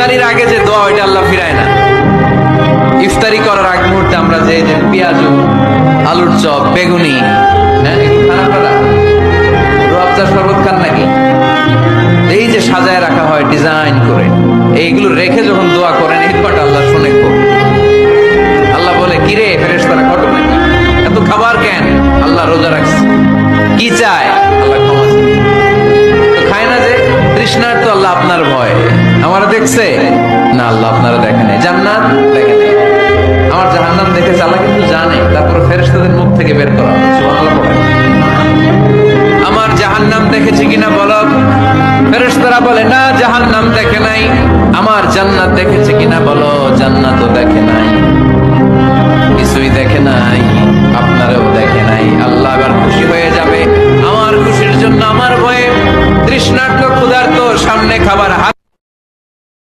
ইফতারির আগে যে দোয়া ওইটা আল্লাহ ফিরায় না। ইফতারি করার আগ মুহূর্তে আমরা যে পেঁয়াজ, আলুর চপ, বেগুনি, হ্যাঁ খানা করা, রোয়াবজা শরবত খান নাকি, এই যে সাজায় রাখা হয় ডিজাইন করে, এইগুলো রেখে যখন দোয়া করেন এই দোয়াটা আল্লাহ শুনে খুব। আল্লাহ বলে কিরে ফেরেশতারা ঘটনা নাকি, এত খাবার কেন? আল্লাহ রোজা রাখছে, কি চায়? আল্লাহ ক্ষমা চায়। তো খায় না যে তৃষ্ণার, তো আল্লাহ আপনার ভয় আমারা দেখছে না, আল্লাহ আপনারা দেখেন, জান্নাত দেখেন, আমার জাহান্নাম দেখেছে আল্লাহ কিন্তু জানে, তারপর ফেরেশতাদের মুখ থেকে বের করা। সুবহানাল্লাহ বলেন। আমার জাহান্নাম দেখেছি কিনা বলো? ফেরেশতারা বলে না, জাহান্নাম দেখে নাই। আমার জান্নাত দেখেছে কিনা বলো? জান্নাতও দেখে নাই, কিছুই দেখে নাই, আপনারাও দেখে নাই। আল্লাহ এবার খুশি হয়ে যাবে। আমার খুশির জন্য আমার ভয়ে তৃষ্ণার্ত ক্ষুধার্ত সামনে খাবার